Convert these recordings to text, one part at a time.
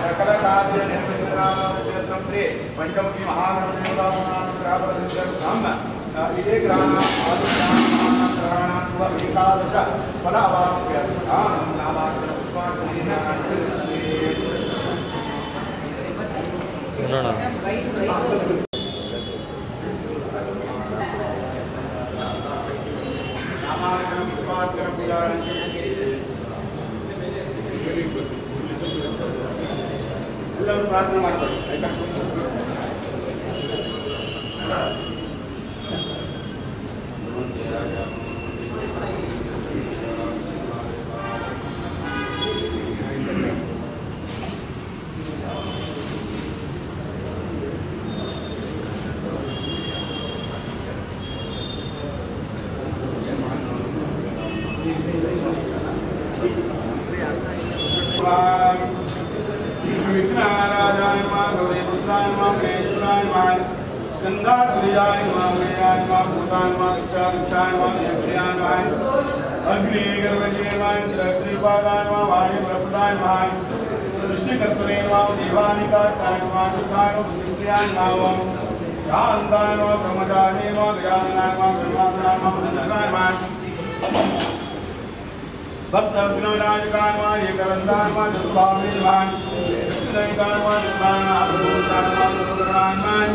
सकल कार्य निर्मित पंचमुखी महागणदेवता इदे ग्रहण एकादश प्रार्थना ಮಾಡ್ತಾರೆ भक्त विनोदाय कानवाय करंदानवाय दुर्भाग्यवान कानवाय दुर्भाग्यवान दुर्भाग्यवान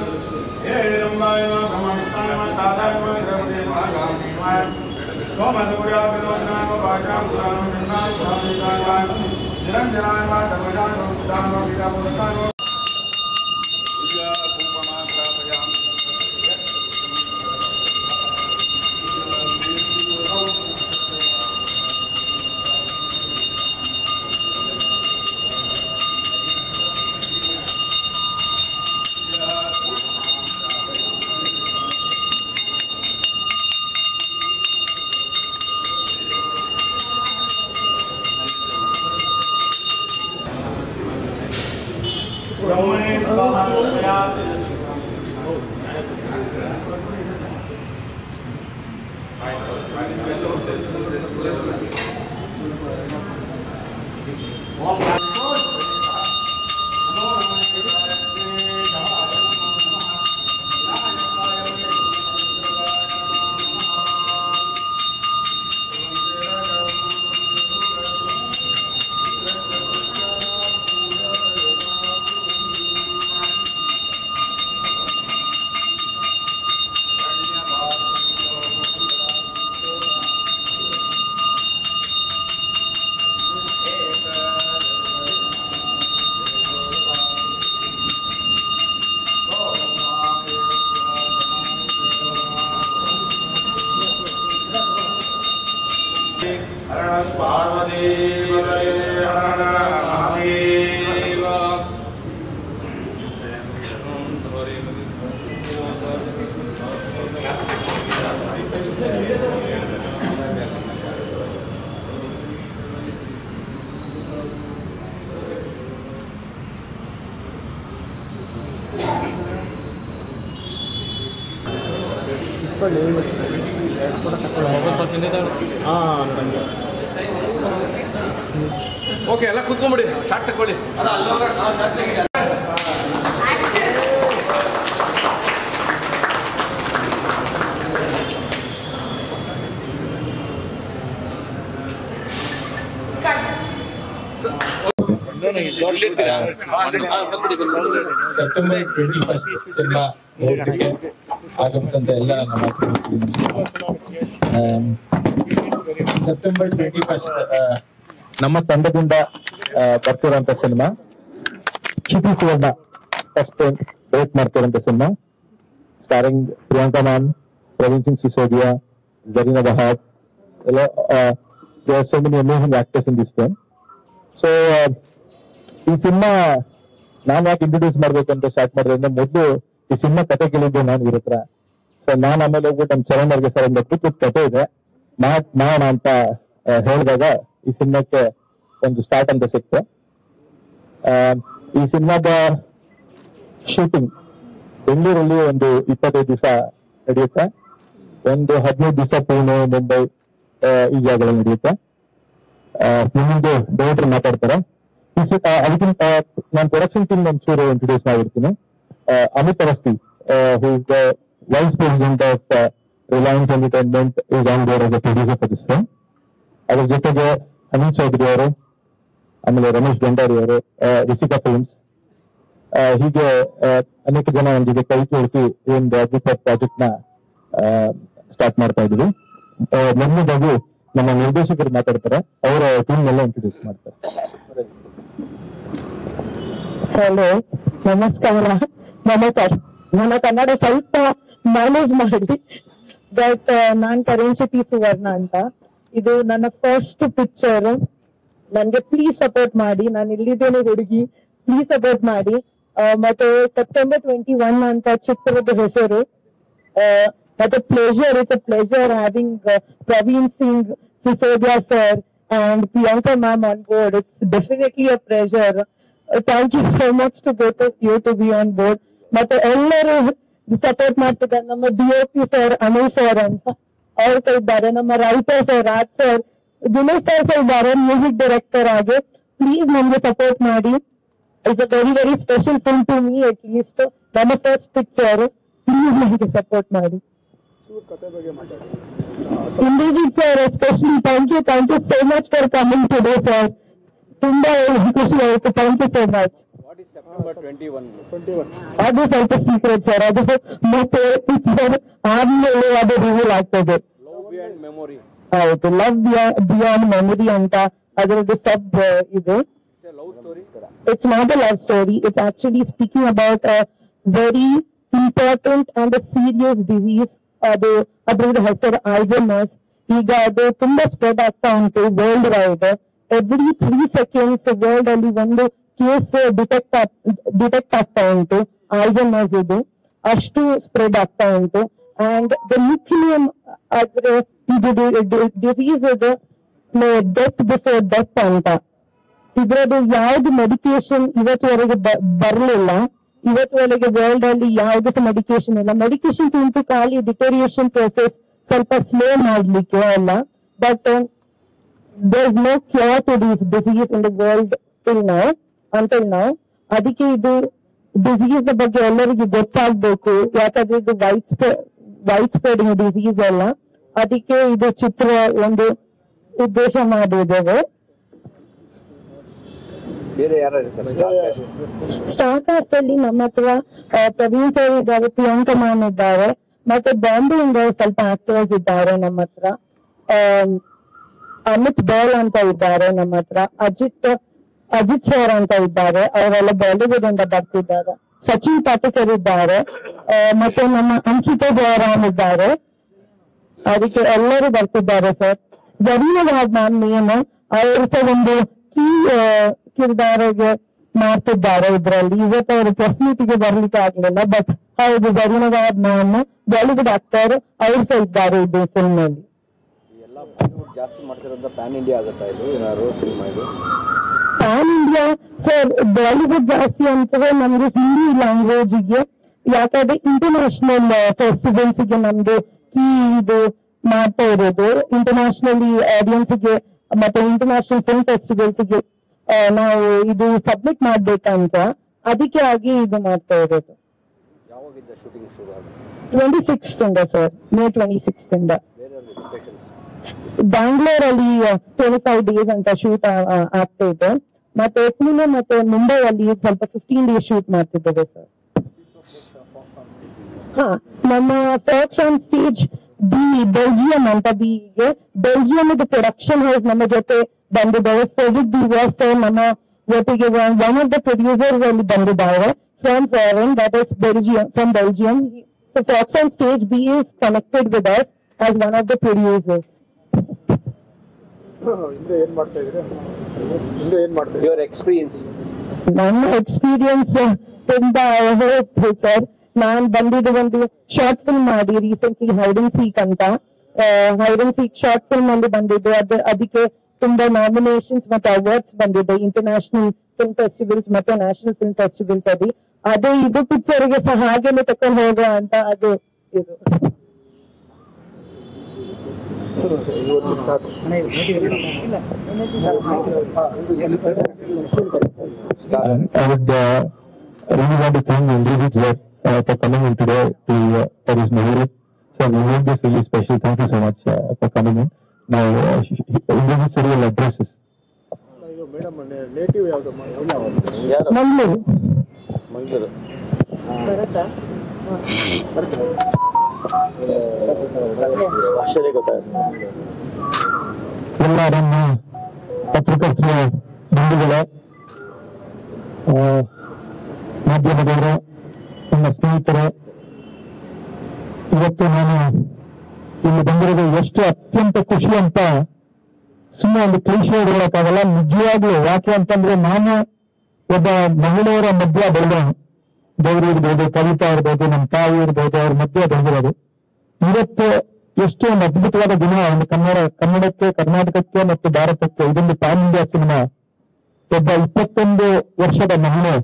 हे रंगाय ब्रह्मस्ताय दादाय रवदेवाय सोमदुर्या विनोदनाय भाषां पुराण संनाय स्वामीकाय निरंजनाय धर्मजाय भक्ताय विदापुरताय ಓಕೆ ಎಲ್ಲ ಕೂತ್ಕೊಂಡ್ಬಿಡಿ ಶಾರ್ಟ್ ತಗೊಳ್ಳಿ ಸೆಪ್ಟೆಂಬರ್ 21 ಸಿನಿಮಾ ನೋಡ್ಲಿಕ್ಕೆ ಆಗಮಿಸಂತ ಎಲ್ಲ ಸೆಪ್ಟೆಂಬರ್ 21 ನಮ್ಮ ತಂಡದಿಂದ ಬರ್ತಿರೋಂಥ cinema Kshiti Suvarna first time direct ಮಾಡ್ತಿರೋಂಥ cinema starring Priyanka ma'am, Praveen Singh Sisodia, Zarina ಬಹಾದ್ ಎಲ್ಲ there are so many amazing actors in this film. So ಈ ಸಿನಿಮಾ ನಾನ್ ಯಾಕೆ ಇಂಟ್ರೊಡ್ಯೂಸ್ ಮಾಡ್ಬೇಕು ಅಂತ ಸ್ಟಾರ್ಟ್ ಮಾಡಿದ್ರೆ ಮೊದಲು ಈ ಸಿನಿಮಾ ಕತೆ ಕೇಳಿದ್ದೆ ನಾನು ಇವ್ರ ಹತ್ರ. ಸೊ ನಾನ್ ಆಮೇಲೆ ಹೋಗ್ಬಿಟ್ಟು ನಮ್ಮ ಚರಣ್ ಅವ್ರಿಗೆ ಸರ್ ಒಂದು ಅದ್ಭುತ ಕತೆ ಇದೆ ಮಾಡೋಣ ಅಂತ ಹೇಳಿದಾಗ ಈ ಸಿನಿಮಾಕ್ಕೆ ಒಂದು ಸ್ಟಾರ್ಟ್ ಅಂತ ಸಿಕ್ತು. ಈ ಸಿನಿಮಾದ ಶೂಟಿಂಗ್ ಬೆಂಗಳೂರಲ್ಲಿ ಒಂದು 25 ದಿವಸ ನಡೆಯುತ್ತೆ. ಒಂದು 15 ದಿವಸ ಪುಣೆ ಮುಂಬೈ ಈ ಜಾಗಗಳಲ್ಲಿ ನಡೆಯುತ್ತೆ. ನಿಮ್ಮದು ಡೈರೆಕ್ಟರ್ ಮಾತಾಡ್ತಾರೆ. ಅದಕ್ಕಿಂತ ನಾನು ಪ್ರೊಡಕ್ಷನ್ ಟೀಮ್ ಒಂಚೂರು ಇಂಟ್ರೊಡ್ಯೂಸ್ ಮಾಡಿರ್ತೀನಿ. Amit Awasthi, who is the vice president of Reliance entertainment, is on board as a producer for this film. ಅದ್ರ ಜೊತೆಗೆ ಅನಿಲ್ ಚೌಧರಿ ಅವರು, ಆಮೇಲೆ ರಮೇಶ್ ಭಂಡಾರಿ ಅವರು, ರಿಸಿಕಾ ಫಿಲ್ಮ್ಸ್, ಹೀಗೆ ಅನೇಕ ಜನ ನಮ್ಮ ಜೊತೆ ಕೈ ಜೋಡಿಸಿ ಈ ಒಂದು ಅದ್ಭುತ ಪ್ರಾಜೆಕ್ಟ್ ನ ಸ್ಟಾರ್ಟ್ ಮಾಡ್ತಾ ಇದ್ದೀವಿ. ಮೊದಲನೇದಾಗಿ ನಮ್ಮ ನಿರ್ದೇಶಕರು ಮಾತಾಡ್ತಾರೆ, ಅವರ ಟೀಮ್ ಎಲ್ಲ ಇಂಟ್ರೊಡ್ಯೂಸ್ ಮಾಡ್ತಾರೆ. ಹಲೋ, ನಮಸ್ಕಾರ. ನನ್ನ ಕನ್ನಡ ಸ್ವಲ್ಪ ಮ್ಯಾನೇಜ್ ಮಾಡಿ. ಬಟ್ ನಾನ್ ಕರಣ್ ಶೆಟ್ಟಿ ಸುವರ್ಣ ಅಂತ. ಇದು ನನ್ನ ಫಸ್ಟ್ ಪಿಕ್ಚರ್. ನನ್ಗೆ ಪ್ಲೀಸ್ ಸಪೋರ್ಟ್ ಮಾಡಿ. ನಾನು ಇಲ್ಲಿದ್ದೇನೆ ಹುಡುಗಿ, ಪ್ಲೀಸ್ ಸಪೋರ್ಟ್ ಮಾಡಿ. ಮತ್ತೆ ಸೆಪ್ಟೆಂಬರ್ 21 ಅಂತ ಚಿತ್ರದ ಹೆಸರು. ಮತ್ತೆ it's a pleasure having Praveen Singh, Sisodia sir and Priyanka ma'am on board. It's definitely a pleasure. Thank you so much to both of you to be on board. ಮತ್ತೆ ಎಲ್ಲರೂ ಸಪೋರ್ಟ್ ಮಾಡ್ತಿದ್ದಾರೆ. ನಮ್ಮ DOP ಸರ್ ಅನಿಲ್ ಸರ್ ಅಂತ ಅವ್ರು ಇದ್ದಾರೆ, ನಮ್ಮ writer sir Raj sir, Dinesh sir ಇದ್ದಾರೆ music director ಆಗಿ. ಪ್ಲೀಸ್ ನಮ್ಗೆ ಸಪೋರ್ಟ್ ಮಾಡಿ. It's a very very special film to me. At least ನನ್ನ ಫಸ್ಟ್ ಪಿಕ್ಚರ್. ಪ್ಲೀಸ್ ನಮ್ಗೆ ಸಪೋರ್ಟ್ ಮಾಡಿ. Indrajit sir, especially thank you so much for coming today, sir. ತುಂಬಾ ಖುಷಿ ಆಯ್ತು. Thank you so much. What is September 21? ಅದು ಸ್ವಲ್ಪ secret sir. ಅದು ಮತ್ತೆ ಪಿಕ್ಚರ್ ಆದ್ಮೇಲೆ ಅದು ರಿವೀಲ್ ಆಗ್ತದೆ. Love Beyond Memory. ಹೌದು, ಲವ್ ಬಿಯಾಂಡ್ ಮೆಮೊರಿ ಅಂತ ಅದರದ್ದು ಸಬ್ ಇದು. It's a love story. It's not a love story. It's actually speaking about a very important and a serious disease. ಅದ್ರದ್ದು ಹೆಸರು ಆಲ್ಝೈಮರ್ಸ್. ಈಗ ಅದು ತುಂಬಾ ಸ್ಪ್ರೆಡ್ ಆಗ್ತಾ ಉಂಟು world wide. Every 3 seconds world ಅಲ್ಲಿ ಒಂದು ಕೇಸ್ ಡಿಟೆಕ್ಟ್ ಆಗ್ತಾ ಉಂಟು ಆಲ್ಝೈಮರ್ಸ್. ಇದು ಅಷ್ಟು ಸ್ಪ್ರೆಡ್ ಆಗ್ತಾ ಉಂಟು. ಅಂಡ್ ದ ನ್ಯೂಕ್ಲಿಯಂ ಅದ್ರ ಇದು ಡಿಸೀಸ್ ಇದು ಡೆತ್ ಬಿಫೋರ್ ಡೆತ್ ಅಂತ. ಇದ್ರದ್ದು ಯಾವ್ದು ಮೆಡಿಕೇಶನ್ ಇವತ್ತುವರೆಗೆ ಬರ್ಲಿಲ್ಲ. ಇವತ್ತುವರೆಗೆ ವರ್ಲ್ಡ್ ಅಲ್ಲಿ ಯಾವ್ದು ಸಹ ಮೆಡಿಕೇಶನ್ ಇಲ್ಲ. ಮೆಡಿಕೇಶನ್ಸ್ ಉಂಟು, ಖಾಲಿ ಡಿಟೋರಿಯೇಷನ್ ಪ್ರೋಸೆಸ್ ಸ್ವಲ್ಪ ಸ್ಲೋ ಮಾಡ್ಲಿಕ್ಕೆ ಅಲ್ಲ. But there is no cure to this disease in the world until now. ಅದಕ್ಕೆ ಇದು ಡಿಸೀಸ್ ಬಗ್ಗೆ ಎಲ್ಲರಿಗೂ ಗೊತ್ತಾಗ್ಬೇಕು, ಯಾಕಂದ್ರೆ ಇದು ವೈಡ್ ಸ್ಪ್ರೆಡಿಂಗ್ ಡಿಸೀಸ್ ಅಲ್ಲ. ಅದಕ್ಕೆ ಇದು ಚಿತ್ರ ಒಂದು ಉದ್ದೇಶ ಮಾಡಿದ್ದೇವೆ. ಸ್ಟಾರ್ ಕಾಸ್ಟ್ ಅಲ್ಲಿ ನಮ್ಮ ಹತ್ರ ಪ್ರವೀಣ್ ಸರ್ ಇದ್ದಾರೆ, ಪ್ರಿಯಾಂಕಾ ಮ್ಯಾಮ್ ಇದ್ದಾರೆ, ಮತ್ತೆ ಬಾಂಬೆಯಿಂದ ಸ್ವಲ್ಪ ಆಕ್ಟರ್ಸ್ ಇದ್ದಾರೆ ನಮ್ಮ ಹತ್ರ. ಅಮಿತ್ ಬೇಲ್ ಅಂತ ಇದ್ದಾರೆ ನಮ್ಮ ಹತ್ರ. ಅಜಿತ್ ಸರ್ ಅಂತ ಇದ್ದಾರೆ, ಅವರೆಲ್ಲ ಬಾಲಿವುಡ್ ಇಂದ ಬರ್ತಿದ್ದಾರೆ. ಸಚಿನ್ ಪಾಟೇಕರ್ ಇದ್ದಾರೆ, ಮತ್ತೆ ನಮ್ಮ ಅಂಕಿತಾ ಜಯರಾಮ್ ಇದ್ದಾರೆ. ಅದಕ್ಕೆ ಎಲ್ಲರೂ ಬರ್ತಿದ್ದಾರೆ ಸರ್. ಜರೀನಾ ವಾದ್ ಮ್ಯಾಮ್ ಮೇನ್, ಅವರು ಸಹ ಒಂದು ಕಿರ್ದಾರಿಗೆ ಮಾಡ್ತಿದ್ದಾರೆ ಇದ್ರಲ್ಲಿ. ಇವತ್ತು ಅವರು ಪ್ರೆಸ್ ಮೀಟಿಗೆ ಬರ್ಲಿಕ್ಕೆ ಆಗ್ಲಿಲ್ಲ. ಬಟ್ ಹೌದು, ಜರೀನಾ ವಾದ್ ಮ್ಯಾಮ್ ಬಾಲಿವುಡ್ ಆಕ್ಟರ್, ಅವರು ಸಹ ಇದ್ದಾರೆ ಇದು ಫಿಲ್ಮ್ ಅಲ್ಲಿ. ಜಾಸ್ತಿ ಮಾಡ್ತಿರೋದ್ರಿಂದ ಪ್ಯಾನ್ ಇಂಡಿಯಾ ಆಗುತ್ತಾ ಇದು ಏನಾದ್ರು ಸಿನಿಮಾ? ಇದು ಪ್ಯಾನ್ ಇಂಡಿಯಾ ಸರ್. ಬಾಲಿವುಡ್ ಜಾಸ್ತಿ ಅಂತಂದ್ರೆ ನಮ್ಗೆ ಹಿಂದಿ ಲ್ಯಾಂಗ್ವೇಜ್ಗೆ, ಯಾಕಂದ್ರೆ ಇಂಟರ್ನ್ಯಾಷನಲ್ ಫೆಸ್ಟಿವಲ್ಸ್ ಗೆ ನಮ್ಗೆ ಇದು ಮಾಡ್ತಾ ಇರೋದು. ಇಂಟರ್ನ್ಯಾಷನಲಿ ಆಡಿಯನ್ಸ್ ಗೆ ಮತ್ತೆ ಇಂಟರ್ನ್ಯಾಷನಲ್ ಫಿಲ್ಮ್ ಫೆಸ್ಟಿವಲ್ಸ್ ಗೆ ನಾವು ಇದು ಸಬ್ಮಿಟ್ ಮಾಡ್ಬೇಕಂತ, ಅದಕ್ಕೆ ಆಗಿ ಇದು ಮಾಡ್ತಾ ಇರೋದು. ಯಾವಾಗಿಂದ ಶೂಟಿಂಗ್ ಶುರು ಆಗುತ್ತೆ? 26 ಇಂದ ಸರ್, ಮೇ 26 ಇಂದ. ಬ್ಯಾಂಗ್ಳೂರಲ್ಲಿ 25 days ಅಂತ ಶೂಟ್ ಆಗ್ತಾ ಇದೆ. ಮತ್ತೆ ಪುಣೆ ಮತ್ತೆ ಮುಂಬೈ ಅಲ್ಲಿ ಸ್ವಲ್ಪ 15 days ಶೂಟ್ ಮಾಡ್ತಿದ್ದೇವೆ ಸರ್. ಹಾ, ನಮ್ಮ ಫಾಕ್ಸ್ ಆನ್ ಸ್ಟೇಜ್ ಬೆಲ್ಜಿಯಂ ಅಂತ ಬಿಗೆ ಬೆಲ್ಜಿಯಂ ಪ್ರೊಡಕ್ಷನ್ ಹೌಸ್ ನಮ್ಮ ಜೊತೆ ಬಂದಿದ್ದಾರೆ. ಫೆರಿಕ್ ಡಿ ವಾಸ್ ಸರ್ ನಮ್ಮ ಜೊತೆಗೆ ಒನ್ ಆಫ್ ದ ಪ್ರೊಡ್ಯೂಸರ್ಸ್ ಅಲ್ಲಿ ಬಂದಿದ್ದಾರೆ from foreign, that is from Belgium. So fox on stage B is connected with us as one of the producers. Your experience? ನನ್ನ experience ತುಂಬಾ ಹೋಯ್ತು sir. ನಾನ್ ಬಂದಿದ್ದು ಒಂದು short film ಮಾಡಿ ರೀಸೆಂಟ್ಲಿ, ಹೈಡ್ ಅಂಡ್ ಸೀಕ್ ಅಂತ. Hide and seek short film ಅಲ್ಲಿ ಬಂದಿದ್ದು. ಅದಕ್ಕೆ ತುಂಬಾ ನಾಮಿನೇಷನ್ಸ್ ಮತ್ತೆ ಅವಾರ್ಡ್ಸ್ ಬಂದಿದೆ ಇಂಟರ್ನ್ಯಾಷನಲ್ ಫಿಲ್ಮ್ ಫೆಸ್ಟಿವಲ್ಸ್ ಮತ್ತೆ ನ್ಯಾಷನಲ್ ಫಿಲ್ಮ್ ಫೆಸ್ಟಿವಲ್ಸ್ ಅಲ್ಲಿ. ಅದು ಇದು ಪಿಕ್ಚರ್ಗೆ ಸಹ ಹಾಗೇನೆ ತಕೊಂಡು ಹೋಗುವ ಅಂತ ಅದು ಇದು. I would really want to thank Indrajit sir for coming in today for his movie. So we made this really special. Thank you so much for coming in. Now Indrajit sir will address this. Mangalore. ಎಲ್ಲ ನಮ್ಮ ಪತ್ರಕರ್ತರು ಬಂಧುಗಳ ಮಾಧ್ಯಮದವರ ನನ್ನ ಸ್ನೇಹಿತರು, ಇವತ್ತು ನಾನು ಇಲ್ಲಿ ಬಂದಿರೋದು ಎಷ್ಟು ಅತ್ಯಂತ ಖುಷಿ ಅಂತ ಸುಮ್ಮನೆ ಒಂದು ಕ್ಲೀಶೆ ಹೇಳಕ್ಕಾಗಲ್ಲ. ನಿಜವಾಗ್ಲೂ ಯಾಕೆ ಅಂತಂದ್ರೆ ನಾನು ಒಬ್ಬ ಮಹಿಳೆಯರ ಮಧ್ಯ ಬೆಳೆದವನು. ಗೌರಿ ಇರ್ಬೋದು, ಕವಿತಾ ಇರ್ಬೋದು, ನಮ್ಮ ತಾಯಿ ಇರ್ಬೋದು, ಅವ್ರ ಮಧ್ಯ ಬೆಳೆದಿರೋದು. ಇವತ್ತು ಎಷ್ಟು ಒಂದು ಅದ್ಭುತವಾದ ದಿನ ಒಂದು ಕನ್ನಡಕ್ಕೆ, ಕರ್ನಾಟಕಕ್ಕೆ ಮತ್ತು ಭಾರತಕ್ಕೆ. ಇದೊಂದು ಪ್ಯಾನ್ ಇಂಡಿಯಾ ಸಿನಿಮಾ. ಒಬ್ಬ 21 ವರ್ಷದ ಮಹಿಳೆ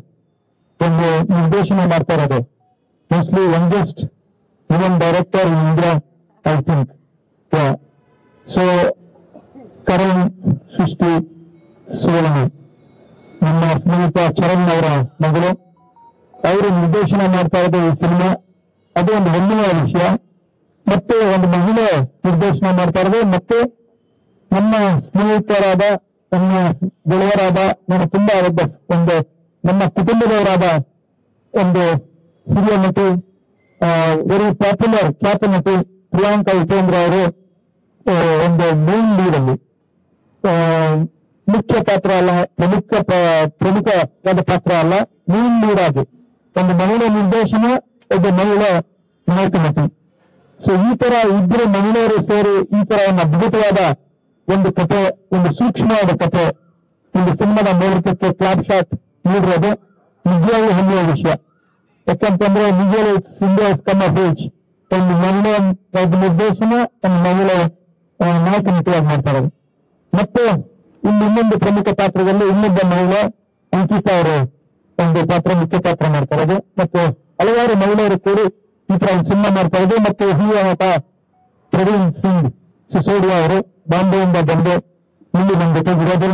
ಒಂದು ನಿರ್ದೇಶನ ಮಾಡ್ತಾ ಇರೋದು. Mostly youngest woman director in India, I think. So Karan, ಸೃಷ್ಟಿ, ಸುವರ್ಣ, ನಮ್ಮ ಸ್ನೇಹಿತ ಚರಣ್ ಅವರ ಮಗಳು, ಅವರು ನಿರ್ದೇಶನ ಮಾಡ್ತಾ ಇರೋದು ಈ ಸಿನಿಮಾ. ಅದು ಒಂದು ಹೆಮ್ಮೆಯ ವಿಷಯ. ಮತ್ತೆ ಒಂದು ಮಹಿಳೆ ನಿರ್ದೇಶನ ಮಾಡ್ತಾ ಇರೋದು, ಮತ್ತೆ ನಮ್ಮ ಸ್ನೇಹಿತರಾದ, ನಮ್ಮ ಗೆಳೆಯರಾದ, ನನ್ನ ತುಂಬಾ ಒಂದು ನಮ್ಮ ಕುಟುಂಬದವರಾದ ಒಂದು ಹಿರಿಯ ನಟಿ, ವೆರಿ ಪಾಪ್ಯುಲರ್ ಖ್ಯಾತ ನಟಿ ಪ್ರಿಯಾಂಕಾ ಉಪೇಂದ್ರ ಅವರು ಒಂದು ಮೇನ್ ಲೀಡ್ ಅಲ್ಲಿ, ಮುಖ್ಯ ಪಾತ್ರ ಅಲ್ಲ, ಪ್ರಮುಖವಾದ ಪಾತ್ರ ಅಲ್ಲ, ಮೇನ್ ಲೀಡ್ ಆಗಿ ಒಂದು ಮಹಿಳೆ ನಿರ್ದೇಶನ, ಒಬ್ಬ ಮಹಿಳೆ ನಾಯಕ ನಟಿ. ಸೊ ಈ ತರ ಇಬ್ಬರು ಮಹಿಳೆಯರು ಸೇರಿ ಈ ತರ ಒಂದು ಅದ್ಭುತವಾದ ಒಂದು ಕಥೆ, ಒಂದು ಸೂಕ್ಷ್ಮವಾದ ಕಥೆ, ಒಂದು ಸಿನಿಮಾದ ಮೂಲಕಕ್ಕೆ ಕ್ಲಾಪ್ ಶಾಟ್ ನೀಡಿರೋದು ನಿಜವಾಗ್ಲೂ ಹೆಮ್ಮೆಯ ವಿಷಯ. ಯಾಕಂತಂದ್ರೆ ನಿಜವಾಗ್ಲೂ India is come of age. ಒಂದು ಮಹಿಳೆ ನಿರ್ದೇಶನ, ಒಂದು ಮಹಿಳೆ ನಾಯಕ ನಟಿಯಾಗಿ ಮಾಡ್ತಾ ಇರೋದು. ಮತ್ತೆ ಇಲ್ಲಿ ಇನ್ನೊಂದು ಪ್ರಮುಖ ಪಾತ್ರದಲ್ಲಿ ಇನ್ನೊಬ್ಬ ಮಹಿಳೆ ಅಂಕಿತಾ ಅವರು ಒಂದು ಮುಖ್ಯ ಪಾತ್ರ ಮಾಡ್ತಾ ಇರೋದು. ಮತ್ತೆ ಹಲವಾರು ಮಹಿಳೆಯರು ಕೂಡಿ ಈ ತರ ಒಂದು ಸಿನಿಮಾ ಮಾಡ್ತಾ ಇರೋದು. ಮತ್ತೆ ಹಿರಿಯ ನಟ ಪ್ರವೀಣ್ ಸಿಂಗ್ ಸಿಸೋಡಿಯಾ ಅವರು ಬಾಂಬೆಯಿಂದ ಬಂದು ಇಲ್ಲಿ ನಮ್ಮ ಜೊತೆಗಿರೋದು,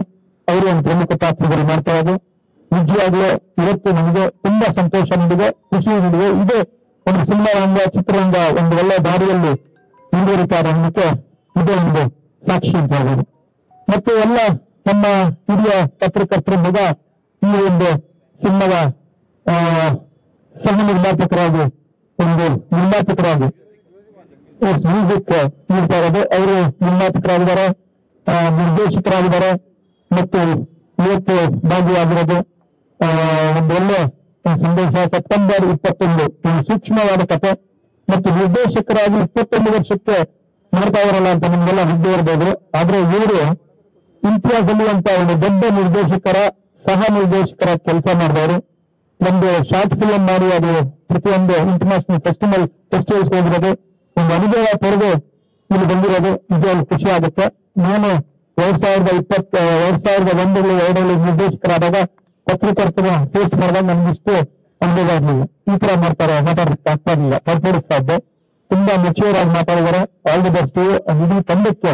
ಅವರು ಒಂದು ಪ್ರಮುಖ ಪಾತ್ರಗಳು ಮಾಡ್ತಾ ಇರೋದು. ನಿಜವಾಗ್ಲೂ ಇವತ್ತು ನಮಗೆ ತುಂಬಾ ಸಂತೋಷ ನೀಡಿದೆ, ಖುಷಿ ನೀಡಿದೆ. ಇದೇ ಒಂದು ಸಿನಿಮಾ ರಂಗ, ಚಿತ್ರರಂಗ ಒಂದು ಒಳ್ಳೆ ದಾರಿಯಲ್ಲಿ ಮುಂದುವರಿತಾರೆ ಅನ್ನೋಕ್ಕೆ ಇದೇ ಒಂದು ಸಾಕ್ಷಿ ಅಂತ ಹೇಳ್ಬೋದು. ಮತ್ತೆ ಎಲ್ಲ ನಮ್ಮ ಹಿರಿಯ ಪತ್ರಕರ್ತರ ಮಗ ಈ ಒಂದು ಸಿನಿಮಾದ ಸಹ ನಿರ್ಮಾಪಕರಾಗಿ, ಒಂದು ನಿರ್ಮಾಪಕರಾಗಿ ಮ್ಯೂಸಿಕ್ ನೀಡ್ತಾ ಇರೋದು. ಅವರು ನಿರ್ಮಾಪಕರಾಗಿದ್ದಾರೆ, ನಿರ್ದೇಶಕರಾಗಿದ್ದಾರೆ, ಮತ್ತು ಇವತ್ತು ಭಾಗಿಯಾಗಿರೋದು ಒಂದು ಒಳ್ಳೆ ಸಂದೇಶ. ಸೆಪ್ಟೆಂಬರ್ 21 ಒಂದು ಸೂಕ್ಷ್ಮವಾದ ಕಥೆ, ಮತ್ತು ನಿರ್ದೇಶಕರಾಗಿ 21 ವರ್ಷಕ್ಕೆ ಮಾಡ್ತಾ ಇರಲ್ಲ ಅಂತ ನಿಮ್ಗೆಲ್ಲ ಹುದ್ದೆ ಇರಬಹುದು. ಆದ್ರೆ ಇವರು ಇಂತಿಹಾಸ್ ಅಲ್ಲಿ ಅಂತ ಒಂದು ದೊಡ್ಡ ನಿರ್ದೇಶಕರ, ಸಹ ನಿರ್ದೇಶಕರ ಕೆಲಸ ಮಾಡಿದವರು. ಒಂದು ಶಾರ್ಟ್ ಫಿಲ್ಮ್ ಮಾಡಿ ಅದು ಪ್ರತಿಯೊಂದು ಇಂಟರ್ನ್ಯಾಷನಲ್ ಫೆಸ್ಟಿವಲ್ಸ್ ಹೋಗಿರೋದು, ಒಂದು ಅನುಭವ ಪಡೆದು ಇಲ್ಲಿ ಬಂದಿರೋದು ನಿಜವಾಗ್ಲೂ ಖುಷಿ ಆಗುತ್ತೆ. ನಾನು 2001 ನಿರ್ದೇಶಕರಾದಾಗ ಪತ್ರಕರ್ತರ ಫೇಸ್ ಮಾಡಿದಾಗ ನನ್ಗಿಷ್ಟು ಅನುಭವ ಆಗಲಿಲ್ಲ. ಈ ತರ ಮಾಡ್ತಾರೆ, ಮಾತಾಡ್ತಾ ಇರಲಿಲ್ಲ, ಹೊರಪಡಿಸ್ತಾ ಇದ್ದೆ. ತುಂಬಾ ಮೆಚ್ಯೂರ್ ಆಗಿ ಮಾತಾಡಿದ್ದಾರೆ. All the best. ಇಡೀ ತಂಡಕ್ಕೆ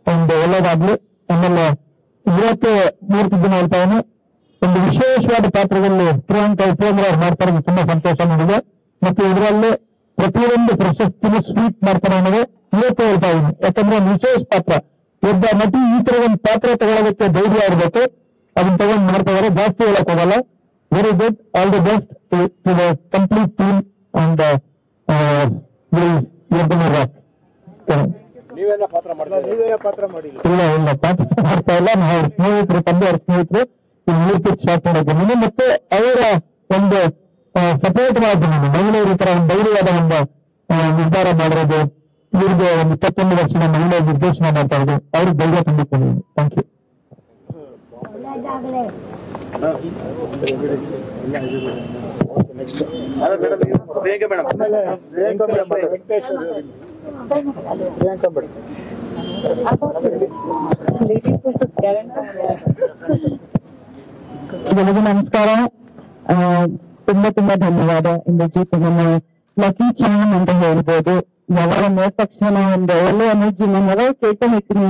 ಒಂದು ಒಳ್ಳೇದಾಗ್ಲಿ. ಆಮೇಲೆ ಇವತ್ತು 3 ದಿನ ಹೇಳ್ತಾನೆ ಒಂದು ವಿಶೇಷವಾದ ಪಾತ್ರದಲ್ಲಿ ಪ್ರಿಯಾಂಕಾ ಉಪೇಂದ್ರ ಅವ್ರು ಮಾಡ್ತಾರೆ, ತುಂಬಾ ಸಂತೋಷ ನೀಡಿದೆ. ಮತ್ತೆ ಇದರಲ್ಲಿ ಪ್ರತಿಯೊಂದು ಪ್ರಶಸ್ತಿನೂ ಸ್ವೀಟ್ ಮಾಡ್ತಾರೆ ಅನ್ನೋದು ಇವತ್ತು ಹೇಳ್ತಾ ಇದ್ದೀನಿ. ಯಾಕಂದ್ರೆ ಒಂದು ವಿಶೇಷ ಪಾತ್ರ, ಒಬ್ಬ ನಟಿ ಈ ತರ ಒಂದು ಪಾತ್ರ ತಗೊಳ್ಳೋದಕ್ಕೆ ಧೈರ್ಯ ಇರಬೇಕು. ಅದನ್ನ ತಗೊಂಡು ಮಾಡ್ತಾ ಇದ್ದಾರೆ, ಜಾಸ್ತಿ ಹೇಳಕ್ ಹೋಗಲ್ಲ. Very good, all the best to the complete team and ನೀವೇನ ಪಾತ್ರ ಮಾಡ್ತಾ ಇಲ್ಲ ಪಾತ್ರ ಮಾಡ್ತಾ ಇಲ್ಲ. ನಾವು ಸ್ನೇಹಿತರು, ತಂದೆಯವ್ರ ಸ್ನೇಹಿತರು ಇಲ್ಲಿ ಶಾರ್ಟ್ ಮಾಡಿದ್ದೀನಿ. ಮತ್ತೆ ಅವರ ಒಂದು ಸಪೋರ್ಟ್ ಮಾಡಿದ್ದೀನಿ. ಮಹಿಳೆಯರು ಈ ತರ ಒಂದು ಧೈರ್ಯವಾದ ಒಂದು ನಿರ್ಧಾರ ಮಾಡಿರೋದು, ಇವ್ರಿಗೆ ಒಂದು 21 ವರ್ಷದ ಮಹಿಳೆ ನಿರ್ದೇಶನ ಮಾಡ್ತಾ ಇರೋದು, ಅವ್ರಿಗೆ ಧೈರ್ಯ ತುಂಬಿಕೊಂಡಿದ್ದೀನಿ. Thank you. ಎಲ್ಲರಿಗೂ ನಮಸ್ಕಾರ. ತುಂಬಾ ಧನ್ಯವಾದ ಇಂದ್ರಜಿತ್. ನಮ್ಮ ಲಕ್ಕಿ ಚಾಮ್ ಅಂತ ಹೇಳ್ಬೋದು. ಯಾವಾಗ ನೋಡಿದ ತಕ್ಷಣ ಒಂದು ಒಳ್ಳೆ ಎನರ್ಜಿ ನಾನು ಯಾವಾಗ ಕೇಳ್ಕೊಂಡು ಇರ್ತೀನಿ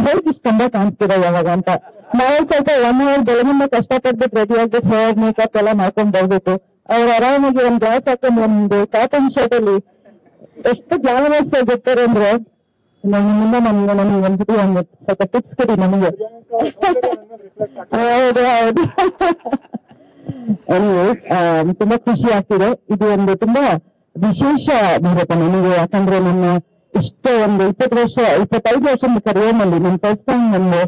ಹೇಗೆ ಇಷ್ಟು ಚಂದ ಕಾಣಿಸ್ತೀರ ಯಾವಾಗ ಅಂತ. ನಾವು ಸ್ವಲ್ಪ 1 hour ಬೆಳಗಿಂದ ಕಷ್ಟಪಟ್ಬಿಟ್ಟು ರೆಡಿ ಆಗ್ಬಿಟ್ಟು ಹೇರ್ ಮೇಕಪ್ ಎಲ್ಲ ಮಾಡ್ಕೊಂಡ್ ಬರ್ಬೇಕು. ಅವ್ರು ಆರಾಮಾಗಿ ಒಂದ್ ಗ್ಲಾಸ್ ಹಾಕೊಂಡು ಒಂದು ಕಾಟನ್ ಶರ್ಟ್ ಅಲ್ಲಿ ಎಷ್ಟು ಗ್ಲಾಮರಸ್ ಆಗಿರ್ತಾರೆ ಅಂದ್ರೆ ನಿಮ್ಮಿಂದ ನಮ್ಗೆ ಒಂದ್ಸತಿ ಒಂದು ಸ್ವಲ್ಪ ಟಿಪ್ಸ್ ಕೊಡಿ ನಮಗೆ. ಹೌದು ಹೌದು. ಎನಿವೇಸ್ ತುಂಬಾ ಖುಷಿ ಆಗ್ತಿದೆ. ಇದು ಒಂದು ತುಂಬಾ ವಿಶೇಷ ಮುಹೂರ್ತ ನನಗೆ, ಯಾಕಂದ್ರೆ ನನ್ನ ಇಷ್ಟು ಒಂದು 25 ವರ್ಷದ ಕರಿಯರ್ ನಲ್ಲಿ ನಾನು ಫಸ್ಟ್ ಟೈಮ್ ಒಂದು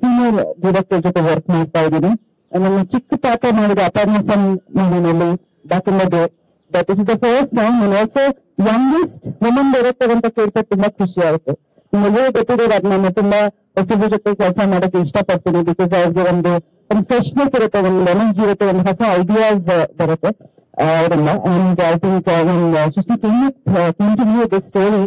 ಫೀಮೇಲ್ ಡೈರೆಕ್ಟರ್ ಜೊತೆ ವರ್ಕ್ ಮಾಡ್ತಾ ಇದ್ದೀನಿ. ನನ್ನ ಚಿಕ್ಕ ಪಾತ್ರ ಮಾಡಿದ ಅಪರ್ಣಸನ್ ಮೂವಿನಲ್ಲಿ back in the day, but this is the first time ನಾನು ಆಲ್ಸೋ ಯಂಗೆಸ್ಟ್ ವುಮನ್ ಡೈರೆಕ್ಟರ್ ಅಂತ ಕೇಳ್ತಾ ತುಂಬಾ ಖುಷಿ ಆಯ್ತು. ನಿಮಗೆ ಗೊತ್ತಿದೆ ನಾನು ತುಂಬಾ ಹೊಸಬ್ರ ಜೊತೆ ಕೆಲಸ ಮಾಡೋಕೆ ಇಷ್ಟಪಡ್ತೀನಿ. ಬಿಕಾಸ್ ಅವ್ರಿಗೆ ಒಂದು ಫ್ರೆಶ್ನೆಸ್ ಇರುತ್ತೆ, ಒಂದು ಎನರ್ಜಿ ಇರುತ್ತೆ, ಒಂದು ಹೊಸ ಐಡಿಯಾಸ್ ಬರುತ್ತೆ ಅವರಿಂದ. And I think Srishti came to me this story,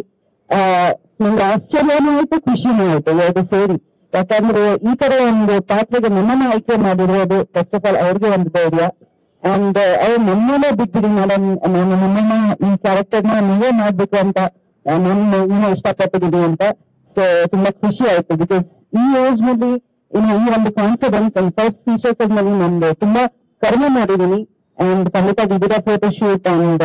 ನಂಗೆ ಆಶ್ಚರ್ಯನೂ ಆಯ್ತು ಖುಷಿನೂ ಆಯ್ತು ಎರಡು ಸೇರಿ. ಯಾಕಂದ್ರೆ ಈ ತರ ಒಂದು ಪಾತ್ರೆಗೆ ನಮ್ಮನ್ನ ಆಯ್ಕೆ ಮಾಡಿರೋದು ಫಸ್ಟ್ ಆಫ್ ಆಲ್ ಅವ್ರಿಗೆ ಒಂದು ಧೈರ್ಯ. ಅಂಡ್ ಅವ್ರು ನಮ್ಮನ್ನೇ ಬಿಟ್ಬಿಡಿ ನಾನು ನಮ್ಮನ್ನ ಈ ಕ್ಯಾರೆಕ್ಟರ್ನ ನೀವೇ ಮಾಡ್ಬೇಕು ಅಂತ ನಾನು ಇಷ್ಟಪಟ್ಟಿದ್ದೀನಿ ಅಂತ. ಸೊ ತುಂಬಾ ಖುಷಿ ಆಯ್ತು. ಬಿಕಾಸ್ ಈ ಏಜ್ ನಲ್ಲಿ ಈ ಒಂದು confidence and first feature film ನಲ್ಲಿ ನಂದು ತುಂಬಾ ಕಡಿಮೆ ಮಾಡಿದೀನಿ. ಅಂಡ್ ಖಂಡಿತ we did a photo shoot and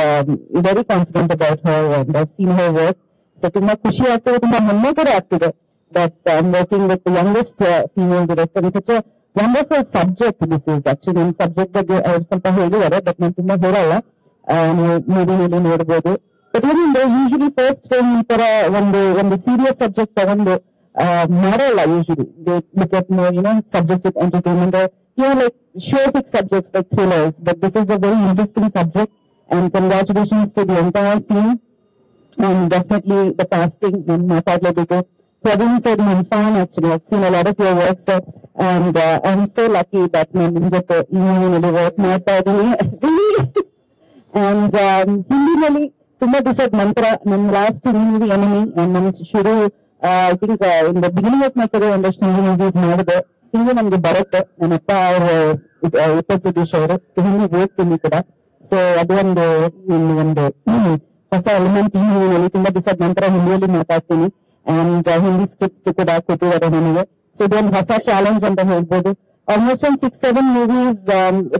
very confident about her and I've seen her work. So ತುಂಬಾ ಖುಷಿ ಆಗ್ತಿದೆ, ತುಂಬಾ ಹೆಮ್ಮೆ ಕೂಡ ಆಗ್ತಿದೆ that I'm working with the youngest female director in such a wonderful subject. This is actually one subject ಬಗ್ಗೆ ಅವ್ರು ಸ್ವಲ್ಪ ಹೇಳಿದ್ದಾರೆ, ಬಟ್ ನಾನು ತುಂಬಾ ಹೇಳಲ್ಲ, ನೀವು ಮೂವಿನಲ್ಲಿ ನೋಡ್ಬೋದು. ಬಟ್ ಏನಂದ್ರೆ ಯೂಶಲಿ ಫಸ್ಟ್ ಫಿಲ್ಮ್ ಈ ತರ ಒಂದು ಸೀರಿಯಸ್ ಸಬ್ಜೆಕ್ಟ್ ತಗೊಂಡು ಮಾಡಲ್ಲ. Usually they look at more subjects with entertainment or like show-fic subjects like thrillers, but this is a very interesting subject. And congratulations to the entire team and definitely the casting. ನಾನು ಮಾತಾಡ್ಲೇಬೇಕು. Praveen said I'm a fan actually. I've seen a lot of your work, sir, and I'm so lucky that ನಾನು ನಿಮ್ ಜೊತೆ ಈ ಮೂವಿನಲ್ಲಿ work ಮಾಡ್ತಾ ಇದ್ದೀನಿ. And ಹಿಂದಿನಲ್ಲಿ ತುಂಬಾ ದಿವಸದ ನಂತರ ನನ್ನ ಲಾಸ್ಟ್ ಮೂವಿ ಎನಿಮಿ ನನ್ನ ಶುರು I think in the beginning of my career ಒಂದಷ್ಟು ಹಿಂದಿ ಮೂವೀಸ್ ಮಾಡಿದೆ. ಹಿಂದಿ ನಮ್ಗೆ ಬರುತ್ತೆ, ನನ್ನ ಅಪ್ಪ ಅವರು ಉತ್ತರ ಪ್ರದೇಶ್ ಅವರು, ಸೊ ಹಿಂದಿ ಓದ್ತೀನಿ ಕೂಡ. ಸೊ ಅದು ಒಂದು ಹೊಸ ಎಲಿಮೆಂಟ್ ಈ ಮೂವಿನಲ್ಲಿ. ತುಂಬಾ ದಿವಸದ ನಂತರ ಹಿಂದಿಯಲ್ಲಿ ಮಾತಾಡ್ತೀನಿ ಅಂಡ್ ಹಿಂದಿ ಸ್ಕ್ರಿಪ್ಟ್ ಕೂಡ ಕೊಟ್ಟಿದ್ದಾರೆ ನನಗೆ. ಸೊ ಇದೊಂದು ಹೊಸ ಚಾಲೆಂಜ್ ಅಂತ ಹೇಳ್ಬೋದು. ಆಲ್ಮೋಸ್ಟ್ ಒಂದು 6-7 ಮೂವೀಸ್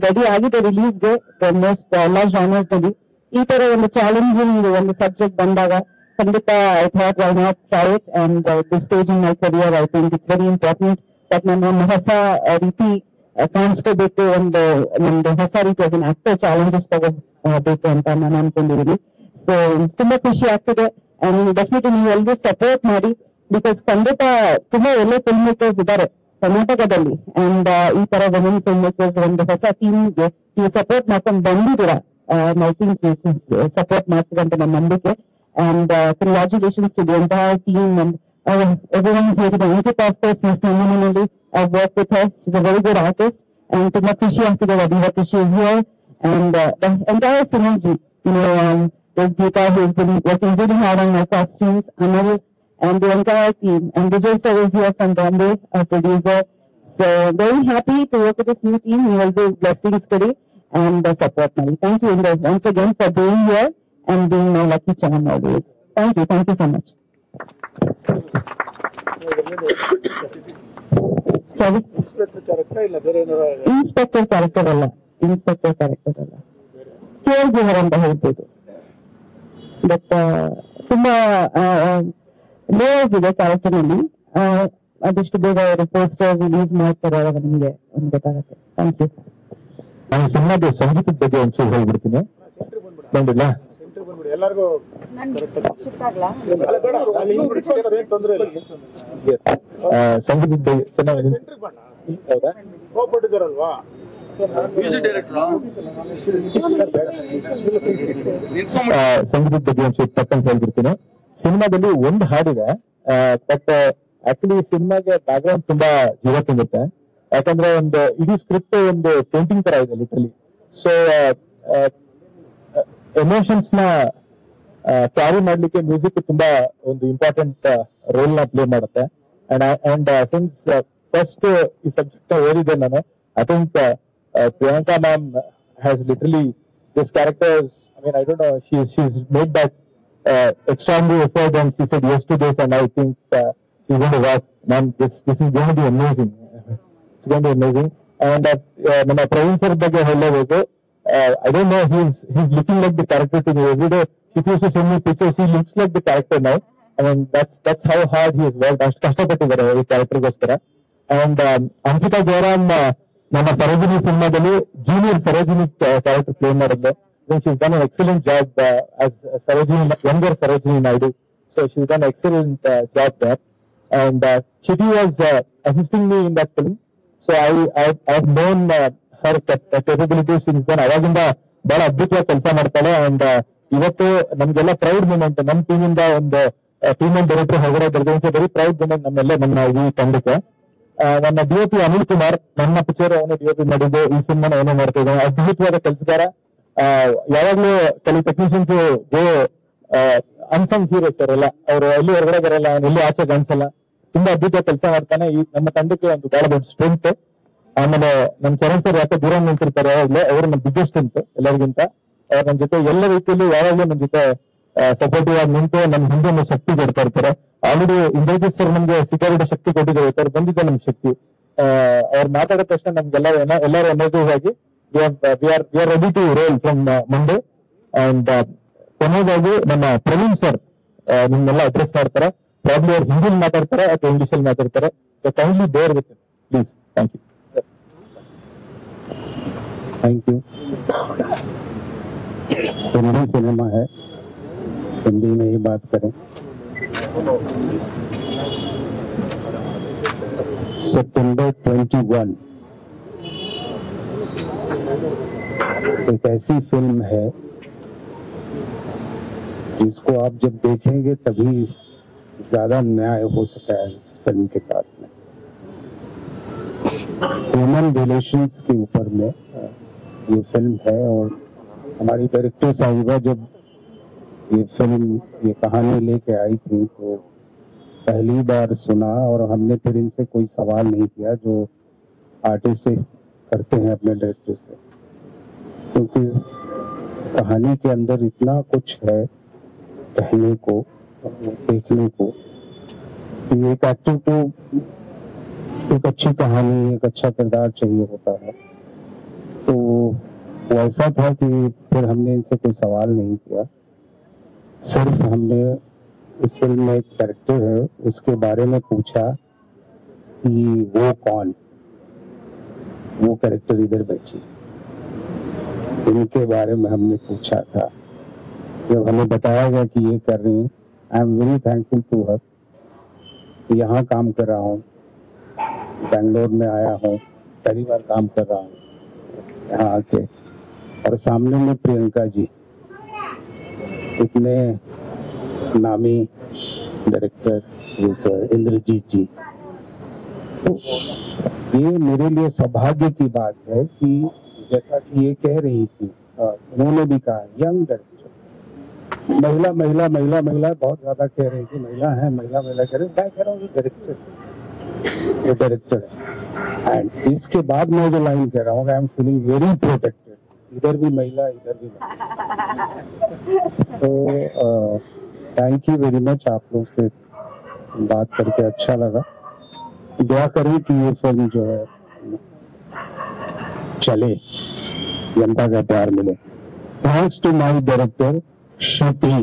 ರೆಡಿ ಆಗಿದೆ ರಿಲೀಸ್ಗೆ ಆಲ್ಮೋಸ್ಟ್ ಎಲ್ಲ ಜಾನರ್ಸ್ ನಲ್ಲಿ. ಈ ತರ ಒಂದು ಚಾಲೆಂಜಿಂಗ್ ಒಂದು ಸಬ್ಜೆಕ್ಟ್ ಬಂದಾಗ ಖಂಡಿತ I thought why not try it. And this stage in my career I think it's very important that ನಾನು ಒಂದು ಹೊಸ ರೀತಿ ಕಾಣಿಸ್ಕೋಬೇಕು, ಒಂದು ಹೊಸ ರೀತಿ ಆಸ್ ಅನ್ ಆಕ್ಟರ್ ಚಾಲೆಂಜಸ್ ತಗೋಬೇಕು ಅಂತ ನಾನು ಅನ್ಕೊಂಡಿದ್ದೀನಿ. ಸೊ ತುಂಬಾ ಖುಷಿ ಆಗ್ತಿದೆ. ಅಂಡ್ ಡೆಫಿನೆಟ್ಲಿ ನೀವು ಎಲ್ಲರೂ ಸಪೋರ್ಟ್ ಮಾಡಿ, ಬಿಕಾಸ್ ಖಂಡಿತ ತುಂಬಾ ಒಳ್ಳೆ ಫಿಲ್ಮ್ ಮೇಕರ್ಸ್ ಇದ್ದಾರೆ ಕರ್ನಾಟಕದಲ್ಲಿ. ಅಂಡ್ ಈ ತರ ವುಮೆನ್ ಫಿಲ್ಮ್ ಮೇಕರ್ಸ್ ಒಂದು ಹೊಸ ಟೀಮ್ಗೆ ನೀವು ಸಪೋರ್ಟ್ ಮಾಡ್ಕೊಂಡು ಬಂದಿದ್ದೀರಾ. ಐ ಥಿಂಕ್ ಸಪೋರ್ಟ್ ಮಾಡ್ತೀರಾ ಅಂತ ನನ್ನ ನಂಬಿಕೆ. And congratulations to the entire team. And everyone's here today. Ankita, of course, Miss Nandanali, I've worked with her. She's a very good artist. And ತುಂಬಾ ಖುಷಿ ಆಗ್ತಿದೆ that she is here. And the entire synergy, there's Geeta who's been working really hard on my costumes, Anil, and the entire team. And Vijay sir is here from Bombay, our producer. So very happy to work with this new team. You will do blessings today and support me. Thank you, Indra, once again for being here and being my lucky charm always. Thank you so much. Sorry? Inspector character ಅಲ್ಲ, care ಗಿವರ್ ಅಂತ ಹೇಳ್ಬೋದು. But ತುಂಬಾ layers ಇದೆ character ನಲ್ಲಿ. ಅದಿಷ್ಟು ಬೇಗ ಅವರು poster release ಮಾಡ್ತಾರೆ, ಅವಾಗ ನಿಮಗೆ ಒಂದು ಗೊತ್ತಾಗುತ್ತೆ. Thank you. ನಾನು ಸಿನಿಮಾದ ಸಂಗೀತದ ಬಗ್ಗೆ ಒಂಚೂರು ಹೇಳ್ಬಿಡ್ತೀನಿ. ಬಂದಿಲ್ಲ ಎಲ್ಲರಿಗೂ ಸಂಗೀತದ ಬಗ್ಗೆ ಚೆನ್ನಾಗಿ ಹೋಗ್ಬಿಟ್ಟಿದಾರಲ್ವಾ ಸಂಗೀತದ ಬಗ್ಗೆ ಒಂಚೂರು ತಕ್ಕಂತ ಹೇಳ್ಬಿಡ್ತೀನಿ. ಸಿನಿಮಾದಲ್ಲಿ ಒಂದು ಹಾಡಿದೆ, ಬಟ್ ಆಕ್ಚುಲಿ ಸಿನಿಮಾಗೆ ಬ್ಯಾಕ್ ಗ್ರೌಂಡ್ ತುಂಬಾ ಜೀವ ತುಂಬುತ್ತೆ. ಯಾಕಂದ್ರೆ ಒಂದು ಇಡೀ ಸ್ಕ್ರಿಪ್ಟ್ ಒಂದು ಪೇಂಟಿಂಗ್ ತರ ಇದೆ ಲಿಟ್ರಲಿ. ಸೊ ಎಮೋಷನ್ಸ್ ನ ಕ್ಯಾರಿ ಮಾಡ್ಲಿಕ್ಕೆ ಮ್ಯೂಸಿಕ್ ತುಂಬಾ ಒಂದು ಇಂಪಾರ್ಟೆಂಟ್ ರೋಲ್ ನ ಪ್ಲೇ ಮಾಡುತ್ತೆ. ಅಂಡ್ ಸಿನ್ಸ್ ಫಸ್ಟ್ ಈ ಸಬ್ಜೆಕ್ಟ್ ಓದಿದೆ ನಾನು, I think Priyanka ma'am has literally this characters. I mean, I don't know. She's made that extraordinary effort, and she said yes to this, and I think she's going to work. Man, this is going to be amazing. It's going to be amazing. And ನಮ್ಮ Praveen sir ಬಗ್ಗೆ ಹೇಳಬೇಕು. I don't know, he's looking like the character to me every day. She used to send me pictures. He looks like the character now. I mean, that's how hard he has worked. ಅಷ್ಟು ಕಷ್ಟಪಟ್ಟಿದ್ದಾರೆ ಈ ಕ್ಯಾರೆಕ್ಟರ್ಗೋಸ್ಕರ. And Ankita Jayaram ನಮ್ಮ ಸರೋಜಿನಿ ಸಿನಿಮಾದಲ್ಲಿ junior Sarojini character play ಮಾಡಿದ್ದೆ. She's done an excellent job as Sarojini, younger Sarojini Naidu. So she's done an excellent job there. And Chitty was assisting me in that film. So I've known her capabilities since then. ಅವಾಗಿಂದ ಬಹಳ ಅದ್ಭುತವಾಗಿ ಕೆಲಸ ಮಾಡ್ತಾಳೆ. And ಇವತ್ತು ನಮ್ಗೆಲ್ಲ proud moment. ನಮ್ಮ team ಇಂದ ಒಂದು ಟೀಮ್ ಡೈರೆಕ್ಟರ್ ಹೊರಗಡೆ ಬರ್ತೀನಿ. ವೆರಿ ಪ್ರೌಡ್ ಮೂಮೆಂಟ್ ನಮ್ಮ ಈ ತಂಡಕ್ಕೆ. ನನ್ನ DOP ಅನಿಲ್ ಕುಮಾರ್, ನನ್ನ ಪಿಕ್ಚರ್ ಅವನು DOP ಮಾಡಿದ್ದು, ಈ ಸಿನಿಮಾನ ಅವನು ಮಾಡ್ತಾ ಇದ್ದಾನೆ. ಅದ್ಭುತವಾದ ಕೆಲಸಗಾರ. ಯಾವಾಗ್ಲೂ ಕೆಲವು ಟೆಕ್ನಿಷಿಯನ್ಸ್ ಅನ್ಸಂಗ್ ಹೀರೋಸ್ ಅವರೆಲ್ಲ, ಅವರು ಎಲ್ಲಿ ಹೊರಗಡೆ ಬರಲ್ಲ, ಎಲ್ಲಿ ಆಚೆ ಕಾಣಿಸಲ್ಲ, ತುಂಬಾ ಅದ್ಭುತ ಕೆಲಸ ಮಾಡ್ತಾನೆ. ಈ ನಮ್ಮ ತಂಡಕ್ಕೆ ಒಂದು ಬಹಳ ದೊಡ್ಡ ಸ್ಟ್ರೆಂತ್. ಆಮೇಲೆ ನಮ್ ಚರಣ್ ಸರ್ ಯಾಕೆ ದೂರ ನಿಂತಿರ್ತಾರೆ, ಯಾವಾಗ್ಲೂ ಅವರು ನಮ್ಮ ಬಿಗ್ಗೆಸ್ಟ್ ಸ್ಟ್ರೆಂತ್ ಎಲ್ಲರಿಗಿಂತ. ಅವ್ರ ನಮ್ಮ ಜೊತೆ ಎಲ್ಲ ರೀತಿಯಲ್ಲಿ ಯಾವಾಗ್ಲೂ ನಮ್ಮ ಜೊತೆ ಸಪೋರ್ಟಿವ್ ಆಗಿ ನಿಂತು ನಮ್ ಹಿಂದೆ ಶಕ್ತಿ ಕೊಡ್ತಾ ಇರ್ತಾರೆ. ಆಲ್ರೆಡಿ ಇಂದ್ರಜಿತ್ ಸರ್ ನಮ್ಗೆ ಸಿಕ್ಕಾಪಟ್ಟೆ ಶಕ್ತಿ ಕೊಟ್ಟಿದ್ದಾರೆ. ಅವ್ರು ಬಂದಿದ್ದೆ ನಮ್ ಶಕ್ತಿ. ಅವ್ರು ಮಾತಾಡಿದ ತಕ್ಷಣ ನಮ್ಗೆಲ್ಲರೂ ಎನರ್ಜೈಸ್ ಆಗಿ we are ready to roll from Monday. And ಕೊನೆಯದಾಗಿ ನಮ್ಮ ಪ್ರವೀಣ್ ಸರ್ ನಿಮ್ನೆಲ್ಲ ಅಡ್ರೆಸ್ ಮಾಡ್ತಾರೆ. ಪ್ರಾಬ್ಲಿ ಅವ್ರು ಹಿಂದಿಲಿ ಮಾತಾಡ್ತಾರೆ ಅಥವಾ ಇಂಗ್ಲಿಷ್ ಅಲ್ಲಿ ಮಾತಾಡ್ತಾರೆ. So kindly bear with please. Thank you. Thank you. Hindi cinema है, हिंदी में ही बात करें. सितंबर 21 एक ऐसी फिल्म है जिसको आप जब देखेंगे तभी ज्यादा न्याय हो सकता है इस फिल्म के साथ में. ह्यूमन रिलेशंस के ऊपर में ये फिल्म है. और हमारी डायरेक्टर साहिबा जब ये फिल्म, ये कहानी लेके आई थी तो पहली बार सुना और हमने फिर इनसे कोई सवाल नहीं किया जो आर्टिस्ट करते हैं अपने डायरेक्टर से, क्योंकि कहानी के अंदर इतना कुछ है कहने को, देखने को. एक एक्टर को एक अच्छी कहानी, एक अच्छा किरदार चाहिए होता है. तो वो ऐसा था कि फिर हमने इनसे कोई सवाल नहीं किया. सिर्फ हमने इस फिल्म में एक कैरेक्टर है उसके बारे में पूछा कि वो कौन, वो कैरेक्टर इधर बैठी, इनके बारे में हमने पूछा था. जब हमें बताया गया कि ये कर रही हैं, I am very thankful to her. यहाँ काम कर रहा हूँ, बेंगलोर में आया हूँ, पहली बार काम कर रहा हूँ यहाँ आके. और सामने में प्रियंका जी, इतने नामी डायरेक्टर प्रोड्यूसर, इंद्रजीत जी. तो ये मेरे लिए सौभाग्य की बात है कि जैसा कि ये कह रही थी, उन्होंने भी कहा यंग डायरेक्टर, महिला महिला महिला महिला बहुत ज्यादा कह रही थी, महिला है महिला महिला कह रही. मैं कह रहा हूँ ये डायरेक्टर है. एंड इसके बाद मैं जो लाइन कह रहा हूँ, I am feeling very protected. इधर भी महिला, इधर भी महिला. So thank you very much. आप लोग से बात करके अच्छा लगा. दुआ करें कि ये फिल्म जो है चले, जनता का प्यार मिले. Thanks to my director Shruti.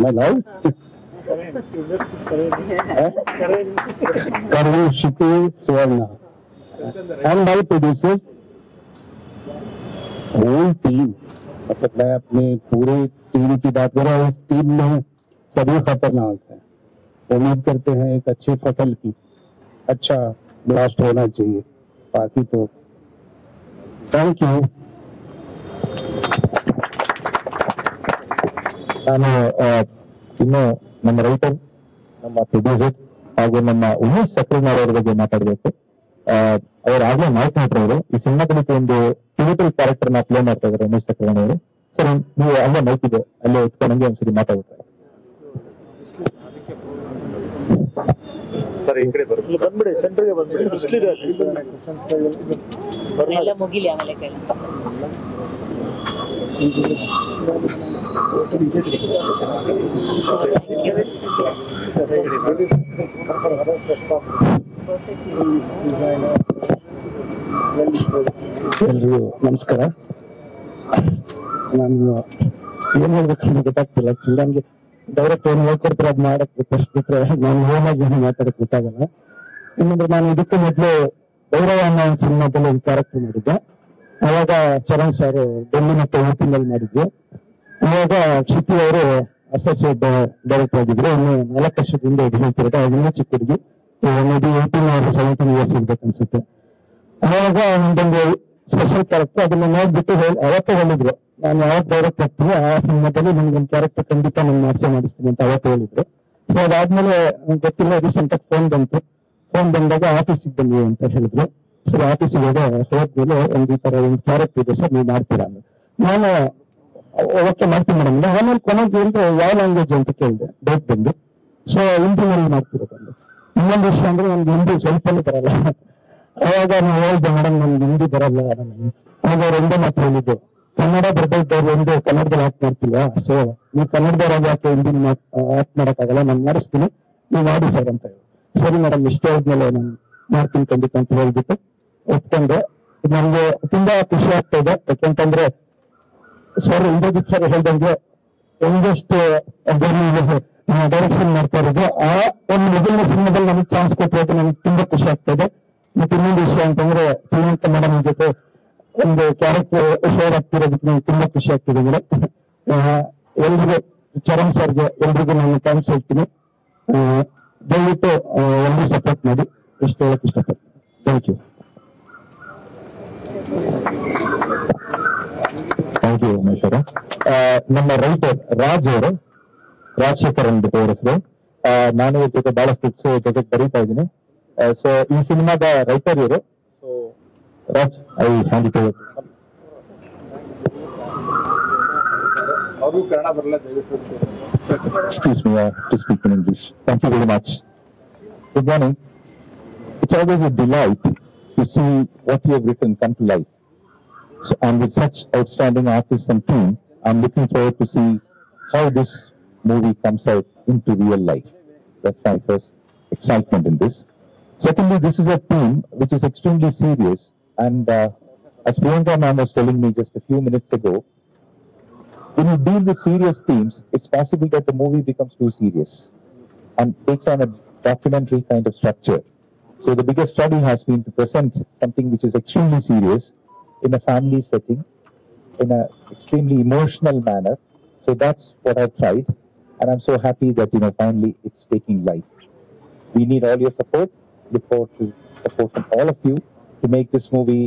मैं loud Karan Shruti Swarna and my producer whole team. मतलब मैं अपने पूरे टीम की बात कर रहा हूँ. इस टीम में सभी खतरनाक है. उम्मीद करते हैं एक अच्छी फसल की अच्छा ब्लास्ट होना चाहिए. बाकी तो थैंक यू. ನಾನು ಇನ್ನು ನಮ್ಮ ರೈಟರ್, ನಮ್ಮ ಪ್ರೊಡ್ಯೂಸರ್ ಹಾಗೂ ನಮ್ಮ ಉಮೇಶ್ ಸಕ್ರೆನಾರ್ ಅವರ ಬಗ್ಗೆ ಮಾತಾಡಬೇಕು. ಅವ್ರು ಆಗ್ಲೇ ಮಾತನಾಡ್ತಾರೆ. ಈ ಸಿನಿಮಾದಲ್ಲಿ ಒಂದು ಪಿವಿಟಲ್ ಕ್ಯಾರೆಕ್ಟರ್ ನ ಪ್ಲೇ ಮಾಡ್ತಾ ಇದ್ದಾರೆ ಉಮೇಶ್ ಸಕ್ರೆನಾರ್ ಅವರು. ಸರ್ ನೀವು ಅಲ್ಲೇ ಮೈಕ್ ಇದೆ, ಅಲ್ಲೇ ಎತ್ಕೊಂಡಂಗೆ ಒಂದ್ಸರಿ ಮಾತಾಡ್ತಾರೆ. ಸರ್ ಈ ಕಡೆ ಬಂದ್ಬಿಡಿ, ಸೆಂಟರ್ಗೆ ಬಂದ್ಬಿಡಿ. ಬಿಸಿಲಿದೆ ಮುಗಿಲಿ ಆಮೇಲೆ ಎಲ್ರಿಗೂ ನಮಸ್ಕಾರ. ನಾನು ಏನ್ ಹೇಳ್ಬೇಕಂತ ಗೊತ್ತಾಗ್ತಿಲ್ಲ. ಆಕ್ಚುಲಿ ನನ್ಗೆ ಡೈರೆಕ್ಟ್ ಏನ್ ಹೇಳ್ಕೊಡ್ತಾರೆ ಅದ್ ಮಾಡಕ್ ಫಸ್ಟ್ ಬಿಟ್ರೆ ನಾನು ಏನಾಗಿ ಏನು ಮಾತಾಡಕ್ ಗೊತ್ತಾಗಲ್ಲ. ಇನ್ನೊಂದ್ರೆ ನಾನು ಇದಕ್ಕೂ ಮೊದ್ಲು ಗೌರವ ಅನ್ನೋ ಒಂದು ಸಿನಿಮಾದಲ್ಲಿ ಒಂದು ಕ್ಯಾರೆಕ್ಟರ್ ಮಾಡಿದ್ದೆ. ಅವಾಗ ಚರಣ್ ಸರ್ ಡೆಲ್ಲಿ ಮತ್ತೆ ಊಟಿನಲ್ಲಿ ಮಾಡಿದ್ವಿ. ಅವಾಗ ಕ್ಷಿತಿ ಅವರು ಅಸೋಸಿಯೇಟ್ ಡೈರೆಕ್ಟರ್ ಆಗಿದ್ರು. ಇನ್ನು 4 ವರ್ಷದಿಂದ ಹೇಳ್ತಿರೋದು. ಅವಾಗಿನ ಚಿಕ್ಕ ಹುಡುಗಿ, ಮೇ ಬಿ 18 or 17 years ಇರ್ಬೇಕನ್ಸುತ್ತೆ. ಅವಾಗ ಒಂದೊಂದು ಸ್ಪೆಷಲ್ ಕ್ಯಾರೆಕ್ಟರ್ ಅದನ್ನ ನೋಡ್ಬಿಟ್ಟು ಅವತ್ತೇ ಹೇಳಿದ್ರು, ನಾನು ಯಾವತ್ತು ಡೈರೆಕ್ಟ್ ಆಗ್ತೀನಿ ಆ ಸಿನಿಮಾದಲ್ಲಿ ನಿಮ್ಗೊಂದು ಕ್ಯಾರೆಕ್ಟರ್ ಖಂಡಿತ ನಾನು ಮಾಡಿಸ್ತೀನಿ ಅಂತ ಅವತ್ತು ಹೇಳಿದ್ರು. ಸೊ ಅದಾದ್ಮೇಲೆ ಗೊತ್ತಿಲ್ಲ, ರೀಸೆಂಟ್ ಆಗಿ ಫೋನ್ ಬಂತು. ಫೋನ್ ಬಂದಾಗ ಆಫೀಸಿಗೆ ಬನ್ನಿ ಅಂತ ಹೇಳಿದ್ರು. ಸರ್ ಆಫೀಸಿಗೆ ಹೋದ್ಮೇಲೆ ಈ ತರ ಒಂದು ಕ್ಯಾರೆಕ್ಟರ್ ಇದೆ ಸರ್, ನೀವು ಮಾಡ್ತೀರಾ? ನಾನು ಓಕೆ ಮಾಡ್ತೀನಿ ಮೇಡಮ್. ಆಮೇಲೆ ಕೊನೆಗೆ ಹೇಳಿದ್ರೆ ಯಾವ ಲ್ಯಾಂಗ್ವೇಜ್ ಅಂತ ಕೇಳಿದೆ ಡೌಟ್ ಬಂದು. ಸೊ ಹಿಂದಿನಲ್ಲಿ ಮಾಡ್ತಿರೋದು. ಇನ್ನೊಂದು ವಿಷಯ ಅಂದ್ರೆ ನನ್ಗೆ ಹಿಂದಿ ಸ್ವಲ್ಪನೂ ಬರಲ್ಲ. ಅವಾಗ ನಾನು ಹೇಳ್ದೆ, ಮೇಡಮ್ ನನ್ಗೆ ಹಿಂದಿ ಬರಲ್ಲ. ಆಗ ಅವ್ರು ಒಂದೇ ಮಾತು ಹೇಳಿದ್ದು, ಕನ್ನಡ ಬರ್ದವ್ರು ಒಂದು ಕನ್ನಡದಲ್ಲಿ ಆಕ್ಟ್ ಮಾಡ್ತಿಲ್ವಾ? ಸೊ ನೀವು ಕನ್ನಡದವ್ರಾಗ ಯಾಕೆ ಹಿಂದಿ ಆಕ್ಟ್ ಮಾಡಕ್ಕಾಗಲ್ಲ, ನಾನು ಮಾಡಿಸ್ತೀನಿ, ನೀವು ಮಾಡಿ ಸರ್ ಅಂತ ಹೇಳಿ. ಸರಿ ಮೇಡಮ್ ಇಷ್ಟೇ ಆದ್ಮೇಲೆ ನಾನು ಮಾಡ್ತೀನಿ ಖಂಡಿತ ಅಂತ ಹೇಳ್ಬಿಟ್ಟು ಒಪ್ಕೊಂಡೆ. ನನ್ಗೆ ತುಂಬಾ ಖುಷಿ ಆಗ್ತಾ ಇದೆ. ಯಾಕೆಂತಂದ್ರೆ ಸರ್ ಇಂದ್ರಜಿತ್ ಸರ್ ಹೇಳ್ದಂಗೆ ಯಂಗೆಸ್ಟ್ ಡೈರೆಕ್ಷನ್ ಮಾಡ್ತಾ ಇರೋದು. ಆ ಒಂದು ಮೊದಲನೇ ಸಿನಿಮಾದಲ್ಲಿ ನಮಗೆ ಚಾನ್ಸ್ ಕೊಟ್ಟಿರೋದು ನನಗೆ ತುಂಬಾ ಖುಷಿ ಆಗ್ತಾ ಇದೆ. ಮತ್ತೆ ಇನ್ನೊಂದು ವಿಷಯ ಅಂತಂದ್ರೆ ಪ್ರಿಯಾಂಕಾ ಮೇಡಮ್ ಜೊತೆ ಒಂದು ಕ್ಯಾರೆಕ್ಟರ್ ಶೇರ್ ಆಗ್ತಿರೋದಕ್ಕೆ ನಂಗೆ ತುಂಬಾ ಖುಷಿ ಆಗ್ತಿದೆ ಮೇಡಮ್. ಎಲ್ರಿಗೂ ಚರಣ್ ಸರ್ಗೆ ಎಲ್ರಿಗೂ ನಾನು ಥ್ಯಾಂಕ್ಸ್ ಹೇಳ್ತೀನಿ. ದಯವಿಟ್ಟು ಎಲ್ಲರೂ ಸಪೋರ್ಟ್ ಮಾಡಿ, ಎಷ್ಟು ಹೇಳಕ್ ಇಷ್ಟಪಡ್ತೀನಿ. Thank you. Thank you Umesh ಅವರ. ನಮ್ಮ ರೈಟರ್ ರಾಜ್ ಅವರು, ರಾಜಶೇಖರ್ ಅಂದ್ಬಿಟ್ಟು ಅವ್ರ ಹೆಸರು. ನಾನು ಇವ್ರ ಜೊತೆ ಬಹಳ ಸ್ಕ್ರಿಪ್ಟ್ಸ್ ಜೊತೆ ಬರೀತಾ ಇದ್ದೀನಿ. ಸೊ ಈ ಸಿನಿಮಾದ ರೈಟರ್ ಇವರು. So Raj, I hand it over. Excuse me, I have to speak in English. Thank you very much. Good morning. It's always a delight to see what you have written come to life. So, and with such outstanding artists and team, I'm looking forward to see how this movie comes out into real life. That's my first excitement in this. Secondly, this is a theme which is extremely serious, and as Priyanka ma'am was telling me just a few minutes ago, when you deal with serious themes, it's possible that the movie becomes too serious and takes on a documentary kind of structure. So the biggest struggle has been to present something which is extremely serious in a family setting, in an extremely emotional manner. So that's what I've tried, and I'm so happy that finally it's taking life. We need all your support. Look forward to support from all of you to make this movie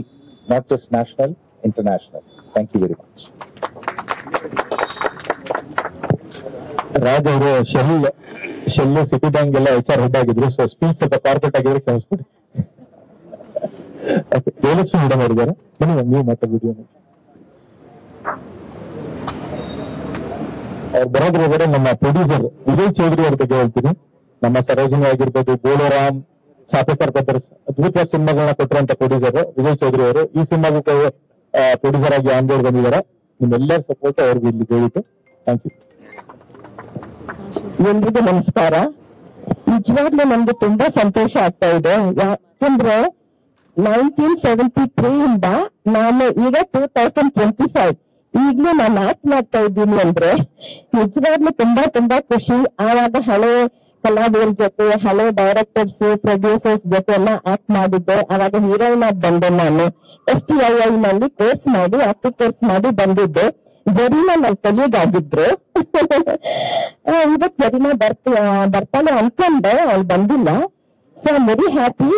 not just national, international. Thank you very much. Raj ಅವರು shell city bank ಎಲ್ಲ HR head ಆಗಿದ್ರು. So speech ಸ್ವಲ್ಪ corporate ಆಗಿದ್ರೆ ಕ್ಷಮಿಸ್ಬಿಡಿ. Jayalakshmi madam ಅವರಿದ್ದಾರೆ, ಬನ್ನಿ ನೀವು ಮತ್ತೆ ವಿಡಿಯೋ. ಅವ್ರು ಬರೋದ್ರ ನಮ್ಮ ಪ್ರೊಡ್ಯೂಸರ್ ವಿಜಯ್ ಚೌಧರಿ ಅವ್ರ ಬಗ್ಗೆ ಹೇಳ್ತೀನಿ. ನಮ್ಮ ಸರೋಜಿನಿ ಆಗಿರ್ಬೋದು, ಗೋಳರಾಮ್, ಚಾಪೇಕರ್ ಬ್ರದರ್ಸ್ ಅದ್ಭುತವಾದ ಸಿನಿಮಾಗಳನ್ನ ಕೊಟ್ಟಿರುವಂತ ಪ್ರೊಡ್ಯೂಸರ್ ವಿಜಯ್ ಚೌಧರಿ ಅವರು ಈ ಸಿನಿಮಾಗೂ ಪ್ರೊಡ್ಯೂಸರ್ ಆಗಿ ಆನ್ ಬೋರ್ಡ್ ಬಂದಿದ್ದಾರೆ. ನಿಮ್ಮೆಲ್ಲರ ಸಪೋರ್ಟ್ ಅವ್ರಿಗೆ ಇಲ್ಲಿ ದಯವಿಟ್ಟು. Thank you. ಎಲ್ರಿಗೂ ನಮಸ್ಕಾರ. ನಿಜವಾಗ್ಲೂ ನಮ್ಗೆ ತುಂಬಾ ಸಂತೋಷ ಆಗ್ತಾ ಇದೆ. ಯಾಕಂದ್ರೆ 1973 ಇಂದ ನಾನು ಈಗ 2025 ಈಗ್ಲೂ ನಾನು ಆಕ್ಟ್ ಮಾಡ್ತಾ ಇದ್ದೀನಿ ಅಂದ್ರೆ ನಿಜವಾಗ್ಲೂ ತುಂಬಾ ಖುಷಿ. ಆವಾಗ ಹಳೆ ಕಲಾವಿದರ ಜೊತೆ, ಹಳೆ ಡೈರೆಕ್ಟರ್ಸ್, ಪ್ರೊಡ್ಯೂಸರ್ಸ್ ಜೊತೆ ಎಲ್ಲ ಆಕ್ಟ್ ಮಾಡಿದ್ದೆ. ಅವಾಗ ಹೀರೋಯಿನ್ ಆಗಿ ಬಂದೆ. ನಾನು FTII ನಲ್ಲಿ ಕೋರ್ಸ್ ಮಾಡಿ, ಆಕ್ಟಿಂಗ್ ಕೋರ್ಸ್ ಮಾಡಿ ಬಂದಿದ್ದೆ. ಜರೀನಾ ನನ್ನ ಕಲಿಯೋದಾಗಿದ್ರು. ಇವತ್ತು ಜರೀನಾ ಬರ್ತಾನೆ ಅನ್ಕೊಂಡೆ, ಅವ್ಳು ಬಂದಿಲ್ಲ. So very happy.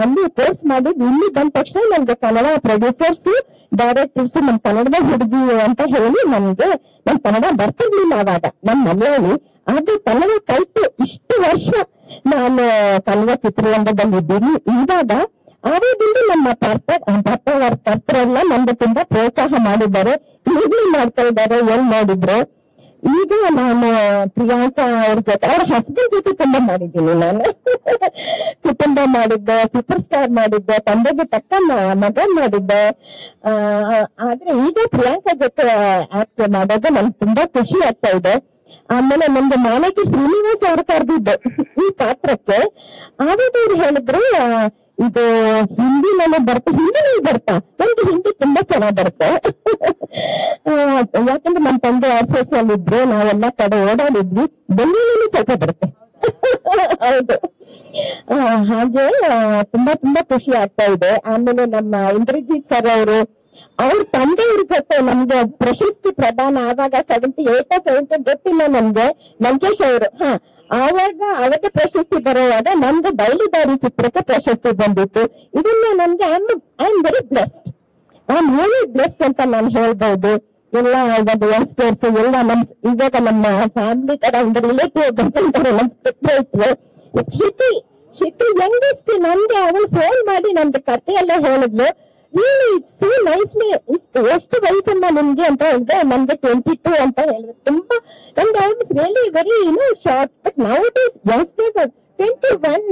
ಅಲ್ಲಿ ಕೋರ್ಸ್ ಮಾಡಿದ್ ಇಲ್ಲಿ ಬಂದ ತಕ್ಷಣ ನನ್ಗೆ ಕನ್ನಡ ಪ್ರೊಡ್ಯೂಸರ್ಸ್, ಡೈರೆಕ್ಟರ್ಸ್ ನಮ್ ಕನ್ನಡದ ಹುಡುಗಿ ಅಂತ ಹೇಳಿ ನನ್ ಕನ್ನಡ ಬರ್ತಿರ್ಲಿಲ್ಲ ಅವಾಗ. ನಮ್ ಮಲಯಾಳಿ ಆದ್ರೆ ಕನ್ನಡ ಕಲ್ತು ಇಷ್ಟು ವರ್ಷ ನಾನು ಕನ್ನಡ ಚಿತ್ರರಂಗದಲ್ಲಿ ಇದ್ದೀನಿ. ಇವಾಗ ಆವಾಗಿಂದ ನಮ್ಮ ಕರ್ತರೆಲ್ಲ ನಮ್ಗೆ ತುಂಬಾ ಪ್ರೋತ್ಸಾಹ ಮಾಡಿದ್ದಾರೆ. ಈಗಲೂ ಮಾಡ್ತಾ ಇದ್ದಾರೆ. ಎಲ್ ನೋಡಿದ್ರು. ಈಗ ನಾನು ಪ್ರಿಯಾಂಕಾ ಅವ್ರ ಜೊತೆ, ಅವ್ರ ಹಸ್ಬೆಂಡ್ ಜೊತೆ ತುಂಬಾ ಮಾಡಿದ್ದೀನಿ ನಾನು. ಕುಟುಂಬ ಮಾಡಿದ್ದೆ, ಸೂಪರ್ ಸ್ಟಾರ್ ಮಾಡಿದ್ದೆ, ತಂದೆಗೆ ತಕ್ಕ ಮಗ ಮಾಡಿದ್ದೆ. ಆದ್ರೆ ಈಗ ಪ್ರಿಯಾಂಕಾ ಜೊತೆ ಆಕ್ಟ್ ಮಾಡೋದು ನನ್ಗೆ ತುಂಬಾ ಖುಷಿ ಆಗ್ತಾ ಇದೆ. ಆಮೇಲೆ ನಮ್ಗೆ ಮಾನಕಿ ಶ್ರೀನಿವಾಸ್ ಅವರು ಕರೆದಿದ್ದು ಈ ಪಾತ್ರಕ್ಕೆ. ಆವಾಗ ಅವ್ರು ಹೇಳಿದ್ರು ಇದು ಹಿಂದಿನಲ್ಲಿ ಹಿಂದಿನಲ್ಲಿ ಬರ್ತಾ, ನನ್ಗೆ ಹಿಂದಿ ತುಂಬಾ ಚೆನ್ನಾಗ್ ಬರುತ್ತೆ. ಯಾಕಂದ್ರೆ ನಮ್ಮ ತಂದೆ ಏರ್ಫೋರ್ಸ್ ಅಲ್ಲಿ ಇದ್ರು, ನಾವೆಲ್ಲ ಕಡೆ ಓಡಾಡಿದ್ವಿ. ಬೆಂಗಳೂರಲ್ಲಿ ಸ್ವಲ್ಪ ಬರುತ್ತೆ. ಹೌದು, ಹಾಗೆ ತುಂಬಾ ಖುಷಿ ಆಗ್ತಾ ಇದೆ. ಆಮೇಲೆ ನಮ್ಮ ಇಂದ್ರಜಿತ್ ಸರ್ ಅವರು ಅವ್ರ ತಂದೆಯವ್ರ ಜೊತೆ ನಮ್ಗೆ ಪ್ರಶಸ್ತಿ ಪ್ರದಾನ ಆವಾಗ 78 70 ಗೊತ್ತಿಲ್ಲ ನಮ್ಗೆ, ಲಂಕೇಶ್ ಅವರು ಅವಾಗ ಪ್ರಶಸ್ತಿ ಬರುವಾಗ ನಮ್ಗೆ ಬಯಲುದಾರಿ ಚಿತ್ರಕ್ಕೆ ಪ್ರಶಸ್ತಿ ಬಂದಿತ್ತು. ಇದನ್ನ ನಮ್ಗೆ I am very blessed, I am really blessed ಅಂತ ನಾನು ಹೇಳ್ಬಹುದು. ಎಲ್ಲ ಇವಾಗ ಯಂಗ್ಸ್ಟರ್ಸ್ ಎಲ್ಲ ಇವಾಗ ನಮ್ಮ ಫ್ಯಾಮಿಲಿ ತರ ಒಂದು ರಿಲೇಟಿವ್ ಬಂತಾರೆ. ನಮ್ ಸ್ಕ್ರಿಪ್ಟ್ ಶಿತಿ ಯಂಗೆಸ್ಟ್, ನನ್ಗೆ ಅವಳು ಫೋನ್ ಮಾಡಿ ನಮ್ಗೆ ಕಥೆ ಎಲ್ಲ ಹೇಳಿದ್ಲು. really so nicely, ಎಷ್ಟು ವಯಸ್ಸಮ್ಮ ನಿಮ್ಗೆ ಅಂತ ಹೇಳಿದೆ. ನನ್ಗೆ 22 ಅಂತ ಹೇಳಿದ್ರೆ ತುಂಬಾ ನಮ್ಗೆ I was really very short. But now it is youngsters R 21.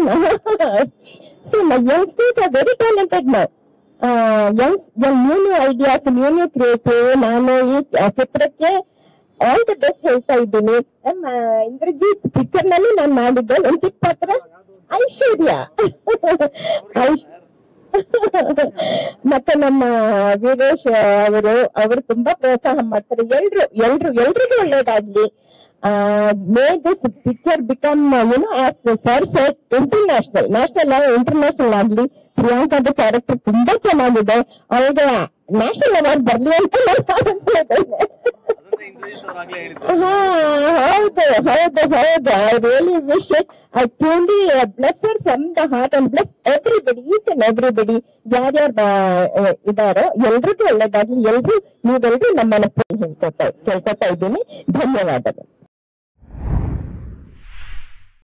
So my youngsters are very talented now. New ideas, new creative. ನಾನು ಈ ಚಿತ್ರಕ್ಕೆ ಆಲ್ ದಿ ಬೆಸ್ಟ್ ಹೇಳ್ತಾ ಇದ್ದೀನಿ. ನಮ್ಮ ಇಂದ್ರಜಿತ್ ಪಿಕ್ಚರ್ ನಲ್ಲಿ ನಾನು ಮಾಡಿದ್ದೆ ಒಂದ್ ಚಿಕ್ಕ ಪಾತ್ರ, ಐಶ್ವರ್ಯ. ಮತ್ತೆ ನಮ್ಮ ವೀರೇಶ್ ಅವರು ತುಂಬಾ ಪ್ರೋತ್ಸಾಹ ಮಾಡ್ತಾರೆ. ಎಲ್ರಿಗೂ ಒಳ್ಳೇದಾಗ್ಲಿ. May this picture become as sir set international, international ಆಗ್ಲಿ. ಪ್ರಿಯಾಂಕಾದ ಕ್ಯಾರೆಕ್ಟರ್ ತುಂಬಾ ಚೆನ್ನಾಗಿದೆ. ಅವ್ರಿಗೆ ನ್ಯಾಷನಲ್ ಅವಾರ್ಡ್ ಬರ್ಲಿ ಅಂತ ಹೌದು. I really wish it. I truly bless Har from the heart and bless everybody, each and everybody. ಯಾರ್ಯಾರು ಇದಾರೋ ಎಲ್ರಿಗೂ ಒಳ್ಳೇದಾಗ್ಲಿ. ನೀವೆಲ್ರೂ ನಮ್ಮನ್ನ ಕೇಳ್ಕೊತಾ ಇದ್ದೀನಿ. ಧನ್ಯವಾದಗಳು.